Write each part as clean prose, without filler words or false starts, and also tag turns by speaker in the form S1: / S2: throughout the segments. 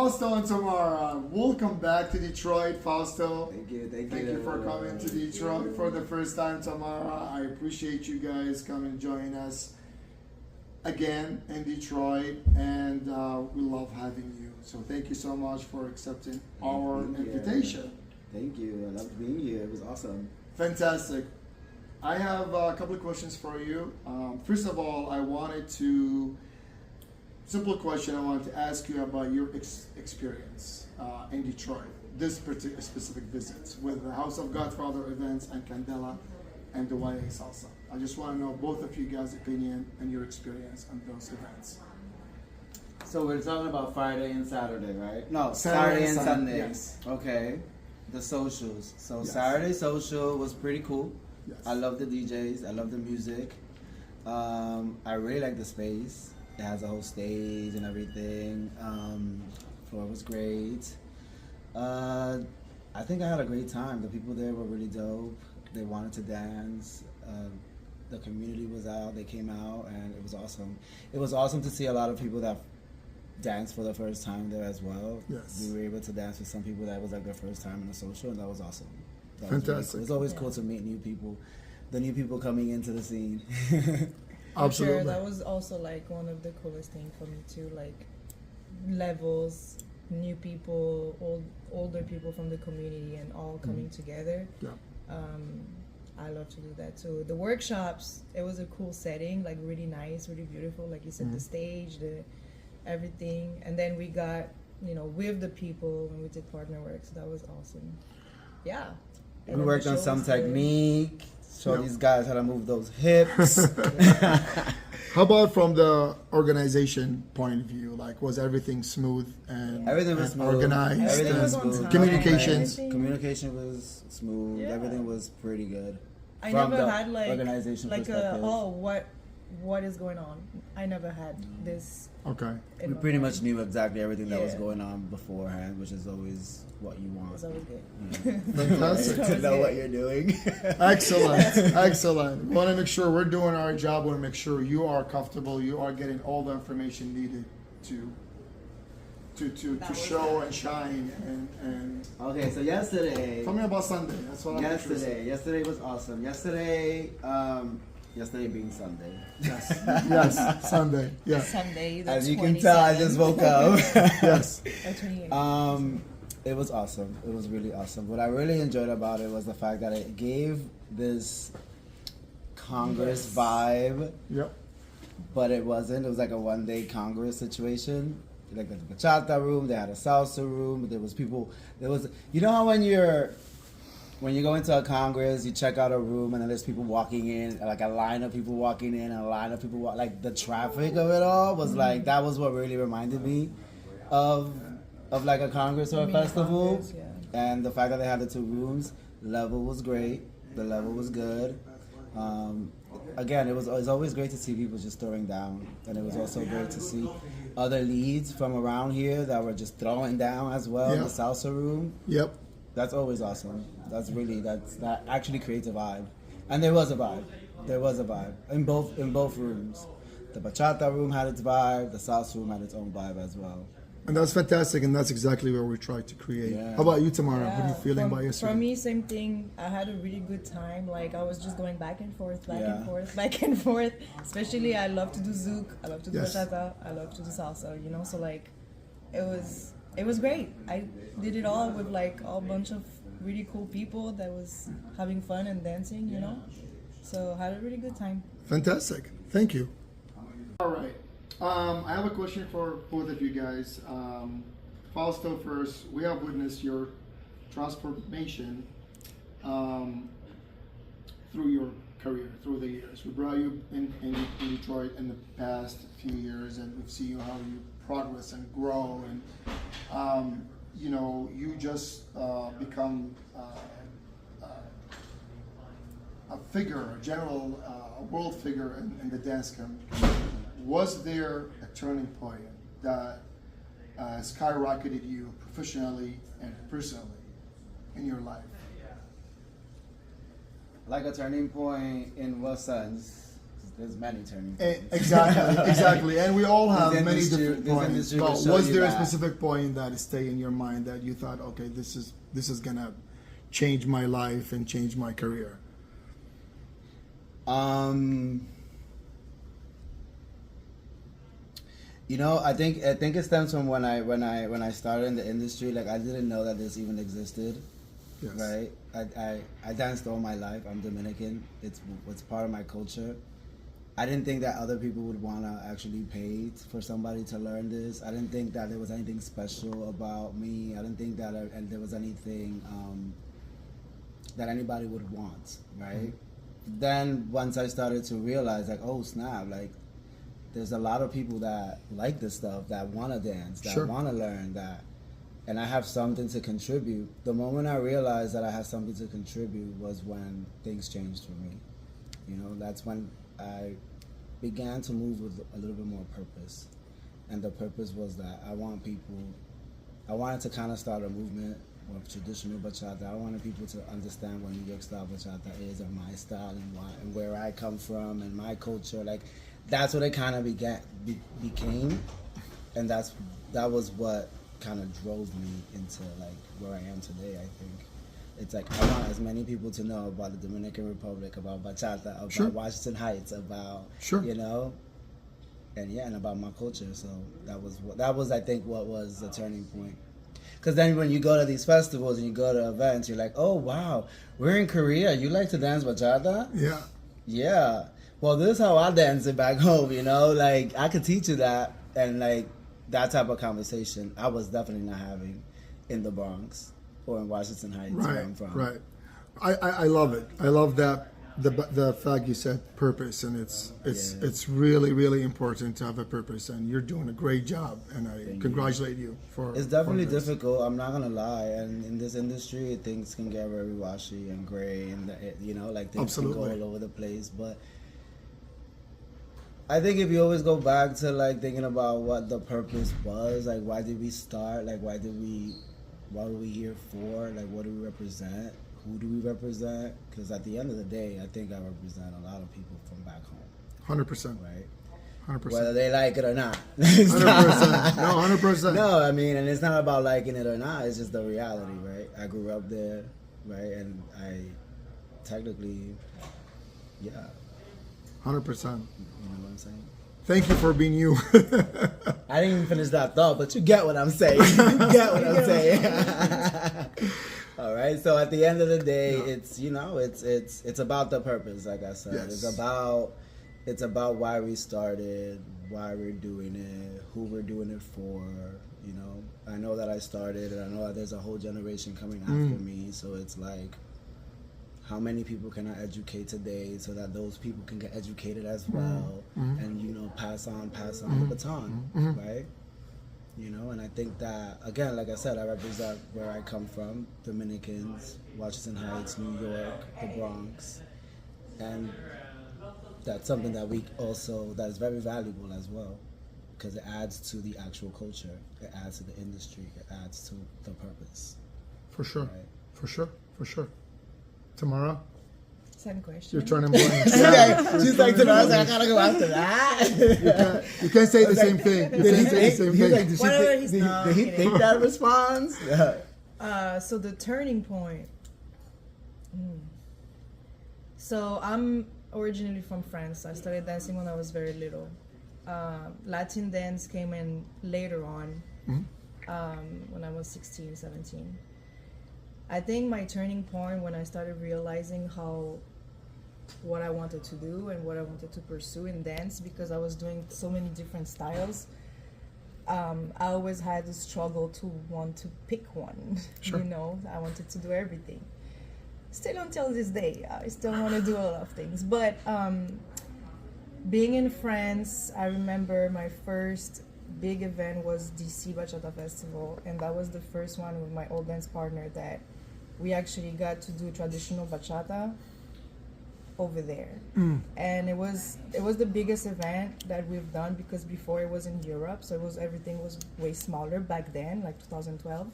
S1: Fausto and Tamara, welcome back to Detroit. Fausto,
S2: Thank you.
S1: thank you for coming to Detroit for the first time. Tamara, I appreciate you guys coming and joining us again in Detroit, and we love having you. So thank you so much for accepting our invitation.
S2: Thank you. I loved being here. It was awesome.
S1: Fantastic. I have a couple of questions for you. First of all, simple question I wanted to ask you about your experience in Detroit, this particular specific visits with the House of Godfather events and Candela and the YA Salsa. I just want to know both of you guys' opinion and your experience on those events.
S2: So we're talking about Friday and Saturday, right? No,
S1: Saturday
S2: Saturday and Sunday.
S1: Yes.
S2: Okay. The socials. So
S1: Yes.
S2: Saturday social was pretty cool.
S1: Yes.
S2: I love the DJs. I love the music. I really like the space. It has a whole stage and everything. Floor was great. I think I had a great time. The people there were really dope. They wanted to dance. The community was out. They came out, and it was awesome. It was awesome to see a lot of people that danced for the first time there as well.
S1: Yes.
S2: We were able to dance with some people that was like their first time in a social, and that was awesome. That was
S1: Fantastic.
S2: really cool. It's always cool to meet new people. The new people coming into the scene.
S3: For
S1: Absolutely.
S3: sure, that was also like one of the coolest things for me too. Like levels, new people, older people from the community, and all coming together.
S1: Yeah.
S3: I love to do that too. The workshops, it was a cool setting, like really nice, really beautiful. Like you said, the stage, the everything, and then we got with the people and we did partner work, so that was awesome. Yeah.
S2: We
S3: And then
S2: worked
S3: the
S2: on
S3: shows
S2: some
S3: were-
S2: technique. Show
S1: Yep.
S2: these guys how to move those hips.
S1: How about from the organization point of view? Like, was everything smooth and,
S2: Everything was
S1: and
S2: smooth.
S1: organized?
S2: Everything
S1: and
S2: was
S3: on
S2: smooth.
S3: time.
S1: Communications.
S3: Everything-
S2: Communication was smooth.
S3: Yeah.
S2: Everything was pretty good.
S3: I
S2: From
S3: never
S2: the
S3: had like
S2: organization
S3: a
S2: perspective.
S3: what is going on. I never had this.
S1: Okay.
S3: in
S2: We
S3: my
S2: pretty
S3: mind.
S2: much knew exactly everything that was
S3: Yeah.
S2: going on beforehand, which is always what you
S3: It
S2: want.
S3: was always good.
S1: Fantastic.
S2: To know what you're doing.
S1: Excellent. Excellent. We want to make sure we're doing our job. We want to make sure you are comfortable. You are getting all the information needed to show and shine. And
S2: Okay, so yesterday.
S1: tell me about Sunday. That's what I'm interested.
S2: Yesterday was awesome. Yesterday being Sunday.
S1: Yes, Sunday. Yeah.
S3: Sunday, the
S2: As you can tell, I just woke up.
S1: Yes.
S3: 28th.
S2: It was awesome. It was really awesome. What I really enjoyed about it was the fact that it gave this Congress vibe,
S1: Yep.
S2: but it wasn't. It was like a one-day Congress situation. Like the Bachata room, they had a salsa room. There was people. There was. You know how when you go into a Congress, you check out a room, and then there's people walking in, like a line of people walking in, and a line of people like the traffic of it all was like that was what really reminded me of like a Congress or a
S3: Mini
S2: festival.
S3: Congress, yeah.
S2: And the fact that they had the two rooms, level was great. The level was good. Again, it was always great to see people just throwing down, and it was also great to see other leads from around here that were just throwing down as well in
S1: Yeah.
S2: the salsa room.
S1: Yep.
S2: That's always awesome. That actually creates a vibe, and there was a vibe. There was a vibe in both rooms. The bachata room had its vibe. The salsa room had its own vibe as well.
S1: And that's fantastic, and that's exactly what we tried to create.
S2: Yeah.
S1: How about you, Tamara? What are you feeling
S3: from,
S1: about yesterday?
S3: For me, same thing. I had a really good time. Like I was just going back and forth, back
S2: Yeah.
S3: and forth, back and forth. Especially, I love to do zouk. I love to do
S1: Yes.
S3: bachata. I love to do salsa. So like, it was great. I did it all with like a bunch of really cool people that was having fun and dancing. So I had a really good time.
S1: Fantastic. Thank you. All right. I have a question for both of you guys. Fausto first. We have witnessed your transformation through your career, through the years. We brought you in Detroit in the past few years, and we've seen how you progress and grow, and you just become a figure, a general, a world figure in the dance community. Was there a turning point that skyrocketed you professionally and personally in your life?
S2: Like a turning point in what sense? there's many turning points.
S1: Exactly. And we all have
S2: This
S1: many
S2: industry-
S1: different
S2: this
S1: points.
S2: industry
S1: But
S2: will show
S1: was
S2: you
S1: there a
S2: that.
S1: specific point that stayed in your mind that you thought, okay, this is gonna change my life and change my career?
S2: You know, I think it stems from when I started in the industry. Like, I didn't know that this even existed.
S1: Yes.
S2: Right. I danced all my life. I'm Dominican. It's part of my culture. I didn't think that other people would want to actually pay for somebody to learn this. I didn't think that there was anything special about me. I didn't think that there was anything that anybody would want, right?
S1: Mm-hmm.
S2: Then once I started to realize, like, oh snap, like there's a lot of people that like this stuff, that want to dance, that
S1: Sure.
S2: want to learn that, and I have something to contribute. The moment I realized that I had something to contribute was when things changed for me. You know, that's when I began to move with a little bit more purpose. And the purpose was that I wanted to kind of start a movement of traditional bachata. I wanted people to understand what New York style bachata is, and my style, and why, and where I come from, and my culture. Like, that's what it kind of became, and that was what kind of drove me into like where I am today. I think it's like I want as many people to know about the Dominican Republic, about bachata, about
S1: Sure.
S2: Washington Heights, about
S1: Sure.
S2: you know, and about my culture. So that was I think what was the turning point. Because then when you go to these festivals and you go to events, you're like, oh wow, we're in Korea. You like to dance bachata?
S1: Yeah.
S2: Yeah. Well, this is how I dance it back home. You know, like I could teach you that, and like that type of conversation I was definitely not having in the Bronx or in Washington Heights, where I'm from.
S1: Right. I love it. I love that the fact you said purpose, and it's really, really important to have a purpose, and you're doing a great job, and I congratulate you for.
S2: It's definitely
S1: for this.
S2: difficult. I'm not gonna lie, and in this industry, things can get very washy and gray, and you know, like things
S1: Absolutely.
S2: can go all over the place. But I think if you always go back to like thinking about what the purpose was, like why did we start, like what are we here for, like what do we represent, who do we represent? Because at the end of the day, I think I represent a lot of people from back home,
S1: 100%.
S2: right?
S1: 100%.
S2: Whether they like it or not.
S1: 100%. No, 100%.
S2: No, I mean, and it's not about liking it or not. It's just the reality, right? I grew up there, right? And I technically, yeah.
S1: 100%.
S2: You know what I'm saying?
S1: Thank you for being you.
S2: I didn't even finish that thought, but you get what I'm saying. You get what I'm saying. All right. So at the end of the day, it's it's about the purpose. Like I said,
S1: Yes.
S2: it's about why we started, why we're doing it, who we're doing it for. You know, I know that I started, and I know that there's a whole generation coming after me. So it's like, how many people can I educate today so that those people can get educated as well, and pass on the baton, right? You know, and I think that again, like I said, I represent where I come from: Dominicans, Washington Heights, New York, the Bronx, and that's something that that is very valuable as well, because it adds to the actual culture, it adds to the industry, it adds to the purpose.
S1: For sure.
S2: Right.
S1: For sure. For sure. Tamara,
S3: Same question.
S1: you're turning blank.
S2: She's like, I gotta go after that.
S1: You can't say the same thing. You can't say the same thing.
S3: Whatever he's not.
S2: Did he think that response?
S3: So the turning point. So I'm originally from France. I started dancing when I was very little. Latin dance came in later on, when I was 16, 17. I think my turning point when I started realizing what I wanted to do and what I wanted to pursue in dance, because I was doing so many different styles. I always had the struggle to want to pick one.
S1: Sure.
S3: You know, I wanted to do everything. Still until this day, I still want to do a lot of things. But being in France, I remember my first big event was DC Bachata Festival, and that was the first one with my old dance partner that we actually got to do traditional bachata over there. And it was the biggest event that we've done, because before it was in Europe, so everything was way smaller back then, like 2012.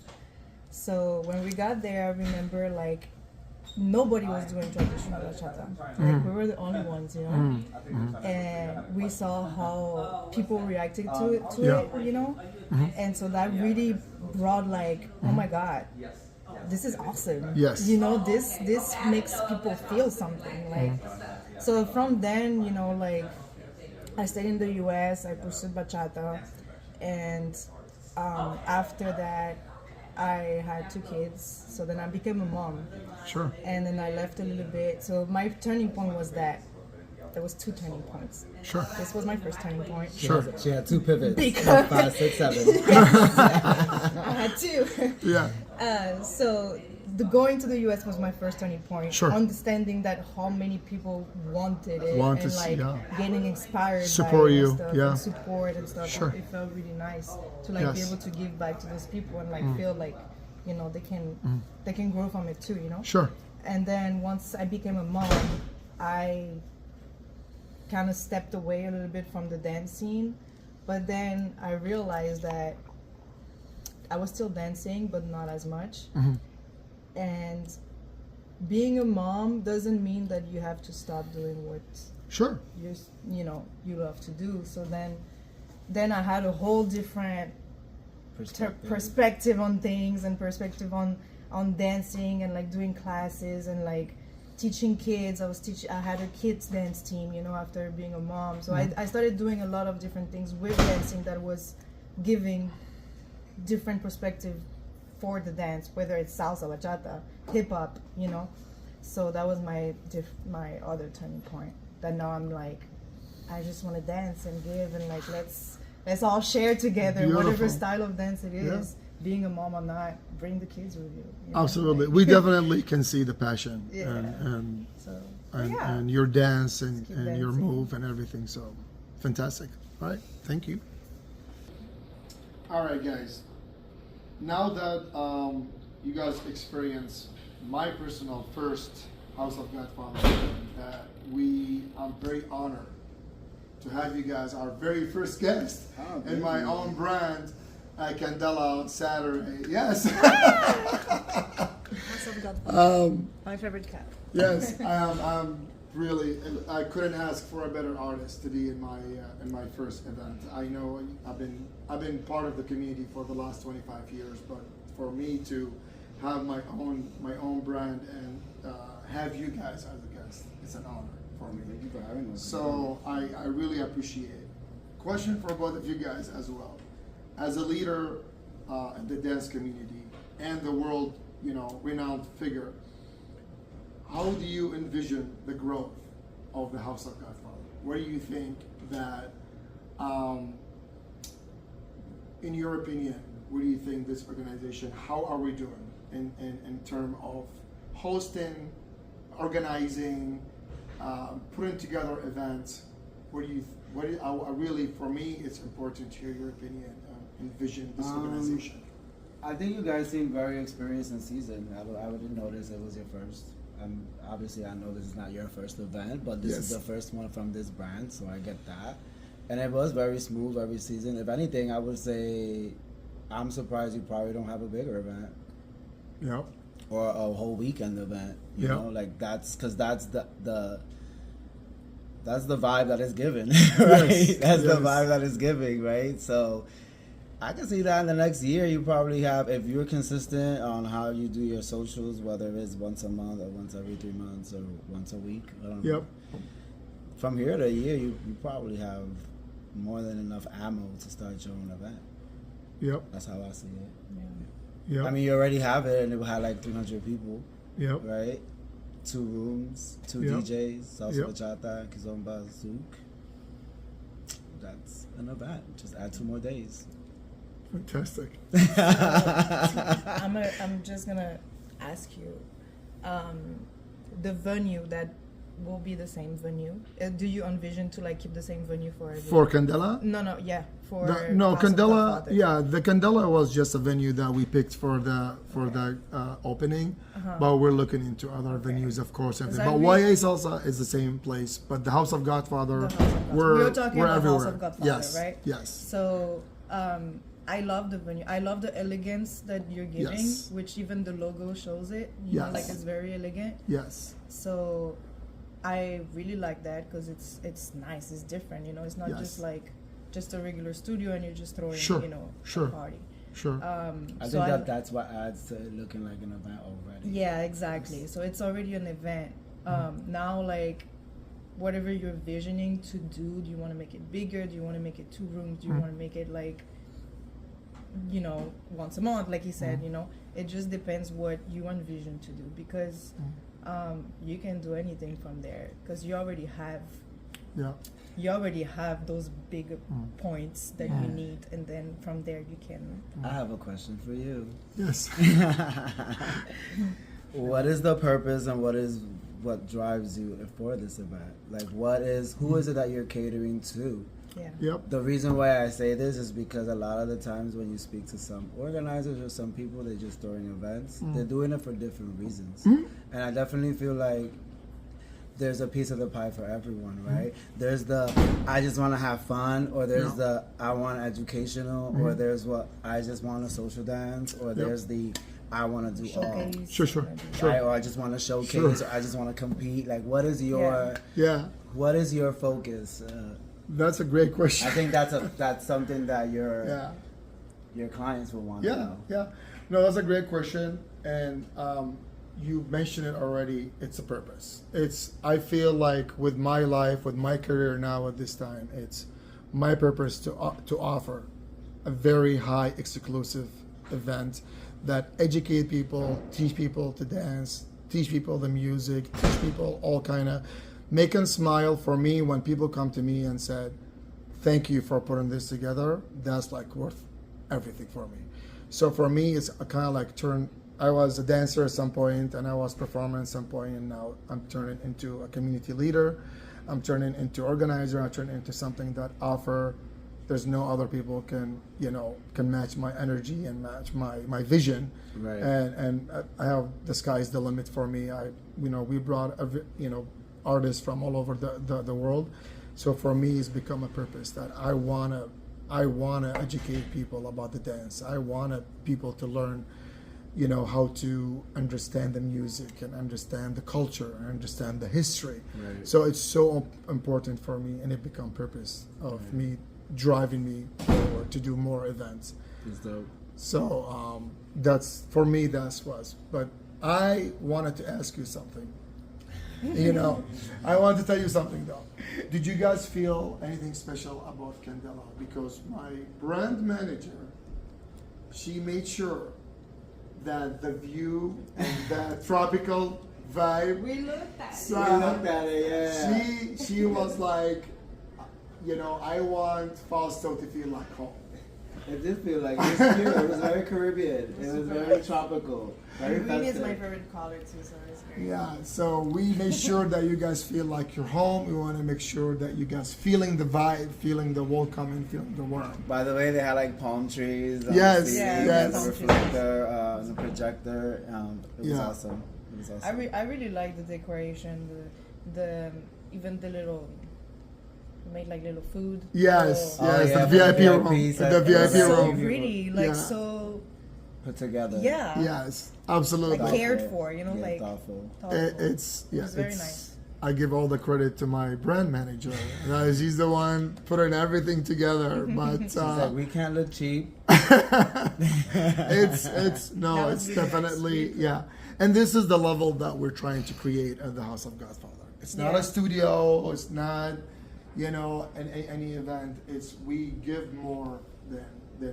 S3: So when we got there, I remember like nobody was doing traditional bachata. Like we were the only ones, you know. And we saw how people reacted to it, you know. And so that really brought like, oh my God, this is awesome.
S1: Yes.
S3: You know, this makes people feel something. Like, so from then, you know, like I stayed in the U.S. I pursued bachata, and after that, I had 2 kids. So then I became a mom.
S1: Sure.
S3: And then I left a little bit. So my turning point was that. There was 2 turning points.
S1: Sure.
S3: This was my first turning point.
S1: Sure.
S2: She had 2 pivots.
S3: Because
S2: 5, 6, 7.
S3: I had 2.
S1: Yeah.
S3: So the going to the US was my first turning point.
S1: Sure.
S3: Understanding that how many people wanted it
S1: Want
S3: and
S1: to
S3: like
S1: see,
S3: getting inspired
S1: Support
S3: by it
S1: you,
S3: and stuff,
S1: yeah.
S3: and support and stuff.
S1: Sure.
S3: It felt really nice to like be
S1: Yes.
S3: able to give back to those people and like feel like, you know, they can grow from it too, you know?
S1: Sure.
S3: And then once I became a mom, I kind of stepped away a little bit from the dance scene. But then I realized that I was still dancing, but not as much. And being a mom doesn't mean that you have to stop doing what
S1: Sure.
S3: you know you love to do. So then I had a whole different perspective on things and perspective on dancing and like doing classes and like teaching kids. I had a kids dance team, you know, after being a mom. So I started doing a lot of different things with dancing that was giving different perspective for the dance, whether it's salsa, bachata, hip hop, you know. So that was my other turning point. That now I'm like, I just want to dance and give and like let's all share together.
S1: Beautiful.
S3: Whatever style of dance it is. Being a mom or not, bring the kids with you. You know?
S1: Absolutely.
S3: Like-
S1: We definitely can see the passion
S3: Yeah.
S1: and
S3: So
S1: and your dance and
S3: keep
S1: your
S3: dancing.
S1: move and everything. So fantastic. All right. Thank you. All right, guys. Now that you guys experience my personal first House of Godfather, I'm very honored to have you guys, our very first guest in my own brand, Candela Saturday. Yes.
S3: House of Godfather. My favorite cat.
S1: Yes, I'm really. I couldn't ask for a better artist to be in my first event. I know I've been part of the community for the last 25 years, but for me to have my own brand and have you guys as a guest, it's an honor for me.
S2: Thank you for having us.
S1: So I really appreciate it. Question for both of you guys as well. As a leader in the dance community and the world, you know, renowned figure, how do you envision the growth of the House of Godfather? Where do you think that, in your opinion, where do you think this organization, how are we doing in terms of hosting, organizing, putting together events? Really, for me, it's important to hear your opinion, envision this organization.
S2: I think you guys seem very experienced and seasoned. I wouldn't notice it was your first. Obviously, I know this is not your first event, but this is the first one from this brand, so I get that. And it was very smooth, very seasoned. If anything, I would say I'm surprised you probably don't have a bigger event.
S1: Yep.
S2: Or a whole weekend event. You know, like that's because that's the vibe that is given, right?
S1: Yes,
S2: That's the
S1: yes.
S2: vibe that is giving, right? So I can see that in the next year you probably have, if you're consistent on how you do your socials, whether it's once a month or once every 3 months or once a week, I don't know.
S1: Yep.
S2: From here to a year, you probably have more than enough ammo to start your own event.
S1: Yep.
S2: That's how I see it.
S1: Yep.
S2: I mean, you already have it, and it had like 300 people,
S1: Yep.
S2: right? 2 rooms, 2
S1: Yep.
S2: DJs, salsa
S1: Yep.
S2: bachata, kizomba, zouk. That's an event. Just add 2 more days.
S1: Fantastic.
S3: I'm just gonna ask you, the venue that will be the same venue. Do you envision to like keep the same venue for every?
S1: For Candela?
S3: No, yeah, for
S1: No,
S3: House of
S1: Candela.
S3: Godfather.
S1: Yeah, the Candela was just a venue that we picked for the opening, but we're looking into other venues, of course.
S3: Because
S1: But
S3: I really-
S1: YA Salsa is the same place, but the House of Godfather,
S3: The House of Godfather.
S1: we're
S3: We were talking
S1: we're
S3: about
S1: everywhere.
S3: House of Godfather,
S1: yes,
S3: right?
S1: yes.
S3: So I love the venue. I love the elegance that you're giving,
S1: Yes.
S3: which even the logo shows it. You know,
S1: Yes.
S3: like it's very elegant.
S1: Yes.
S3: So I really like that because it's nice. It's different. You know, it's not
S1: Yes.
S3: just like just a regular studio and you're just throwing
S1: Sure.
S3: you know
S1: Sure.
S3: a party.
S1: Sure.
S2: I
S3: So
S2: think that's what adds to it looking like an event already.
S3: yeah, exactly. So it's already an event. Now, like, whatever you're visioning to do you want to make it bigger? Do you want to make it 2 rooms? Do you want to make it like, you know, once a month, like you said? You know, it just depends what you envision to do because you can do anything from there because you already have
S1: Yeah.
S3: those big points that you need, and then from there you can.
S2: I have a question for you.
S1: Yes.
S2: What is the purpose and what drives you for this event? Like, who is it that you're catering to?
S3: Yeah.
S1: Yep.
S2: The reason why I say this is because a lot of the times when you speak to some organizers or some people, they're just throwing events. They're doing it for different reasons. And I definitely feel like there's a piece of the pie for everyone, right? There's the I just want to have fun, or there's the I want educational, or there's what I just want a social dance, or there's the I want to do all.
S3: Showcase.
S1: Sure.
S2: Right, or I just want to showcase, or I just want to compete. Like, what is your what is your focus?
S1: That's a great question.
S2: I think that's something that your clients will want to know.
S1: No, that's a great question, and you mentioned it already. It's a purpose. I feel like with my life, with my career now at this time, it's my purpose to offer a very high exclusive event that educate people, teach people to dance, teach people the music, teach people all kind of, make them smile. For me, when people come to me and said, thank you for putting this together, that's like worth everything for me. So for me, it's a kind of like I was a dancer at some point and I was performing at some point, and now I'm turning into a community leader. I'm turning into organizer. I'm turning into something that there's no other people can match my energy and match my vision.
S2: Right.
S1: And I have, the sky's the limit for me. We brought artists from all over the world. So for me, it's become a purpose that I wanna educate people about the dance. I want people to learn, how to understand the music and understand the culture and understand the history.
S2: Right.
S1: So it's so important for me, and it become purpose of me, driving me forward to do more events.
S2: It's dope.
S1: So that's, for me, that's was. But I wanted to ask you something. I wanted to tell you something though. Did you guys feel anything special about Candela? Because my brand manager, she made sure that the view and the tropical vibe.
S3: We looked at
S1: So
S2: We looked at it, yeah.
S1: She was like, I want Fausto to feel like home.
S2: It did feel like it was cute. It was very Caribbean. It was very tropical. Very
S3: green is
S2: festive.
S3: my favorite color too, so it's very.
S1: Yeah, so we make sure that you guys feel like you're home. We want to make sure that you guys feeling the vibe, feeling the welcome, and feeling the warmth.
S2: By the way, they had like palm trees.
S1: Yes,
S2: the
S1: yes.
S2: The reflector, the projector. It was awesome. It was awesome.
S3: I really like the decoration, the even the little. Made like little food.
S1: Yes,
S3: Oh.
S1: yes,
S2: yeah,
S1: the VIP room,
S2: set.
S1: the
S2: It was
S1: VIP
S3: So
S1: room.
S3: pretty, like
S1: Yeah.
S3: so.
S2: Put together.
S3: Yeah.
S1: Yes, absolutely.
S3: Like cared for,
S2: Yeah,
S3: like
S2: thoughtful.
S3: thoughtful.
S1: It's
S3: very nice.
S1: I give all the credit to my brand manager. She's the one putting everything together. But
S2: She's like, we can't look cheap.
S1: it's
S3: That was
S1: it's
S3: really
S1: definitely And this is the level that we're trying to create at the House of Godfather. It's not
S3: Yeah.
S1: a studio. It's not any event. It's we give more than we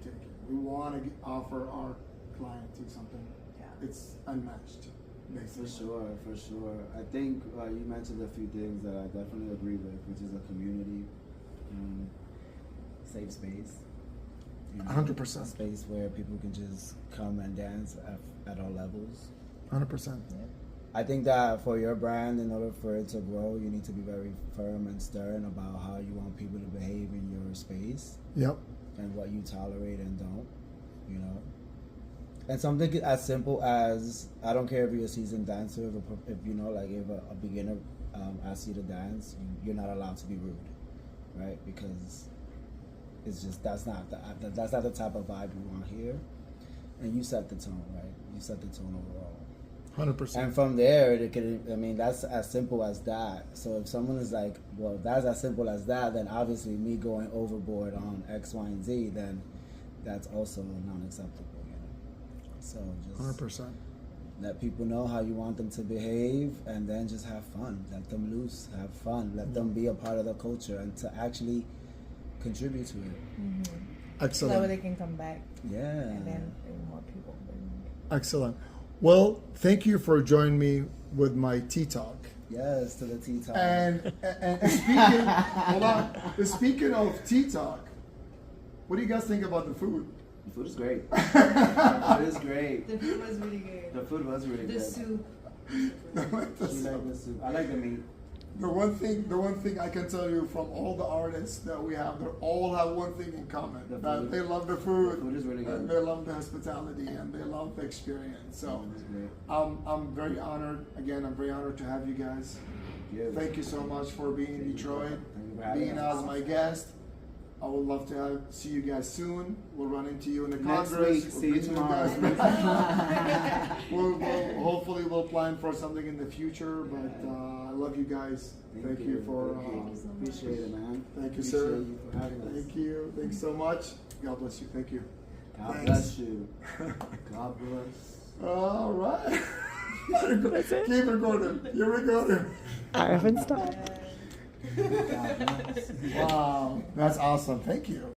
S1: take. We want to offer our client to something.
S3: Yeah.
S1: It's unmatched, basically.
S2: For sure. I think you mentioned a few things that I definitely agree with, which is a community, safe space.
S1: 100%.
S2: A space where people can just come and dance at all levels.
S1: 100%.
S2: I think that for your brand, in order for it to grow, you need to be very firm and stern about how you want people to behave in your space.
S1: Yep.
S2: And what you tolerate and don't, And something as simple as, I don't care if you're a seasoned dancer, if a beginner asks you to dance, you're not allowed to be rude, right? Because it's just that's not the type of vibe we want here. And you set the tone, right? You set the tone overall.
S1: 100%.
S2: And from there, it could, I mean, that's as simple as that. So if someone is like, well, if that's as simple as that, then obviously me going overboard on X, Y, and Z, then that's also non-acceptable, you know? So just
S1: 100%.
S2: let people know how you want them to behave, and then just have fun. Let them loose, have fun. Let them be a part of the culture and to actually contribute to it.
S3: Mm-hmm.
S1: Excellent.
S3: So that way they can come back.
S2: Yeah.
S3: And then more people.
S1: Excellent. Well, thank you for joining me with my tea talk.
S2: Yes, to the tea talk.
S1: And speaking, hold on. Speaking of tea talk, what do you guys think about the food?
S2: The food is great. The food is great.
S3: The food was really good.
S2: The food was really
S3: The
S2: good.
S3: soup.
S2: She liked the soup. I like the meat.
S1: The one thing I can tell you from all the artists that we have, they all have one thing in common:
S2: The
S1: that
S2: food.
S1: they love the food,
S2: The food is really good.
S1: and they love the hospitality, and they love the experience. So,
S2: It was great.
S1: I'm very honored. Again, I'm very honored to have you guys.
S2: Yes.
S1: Thank you so much for being in Detroit,
S2: Thank you for having
S1: being
S2: us.
S1: as my guest. I would love to see you guys soon. We'll run into you in the
S2: Next
S1: Congress.
S2: week.
S1: We'll
S2: See you
S1: bring
S2: tomorrow.
S1: guys back. Hopefully we'll plan for something in the future. But I love you guys. Thank you for.
S2: Appreciate it, man.
S1: Thank you,
S2: Appreciate
S1: sir.
S2: you for having us.
S1: Thank you. Thanks so much. God bless you. Thank you.
S2: God
S1: Thanks.
S2: bless you. God bless.
S1: All right. Keep recording. Keep recording.
S4: I haven't stopped.
S2: God bless.
S1: Wow, that's awesome. Thank you.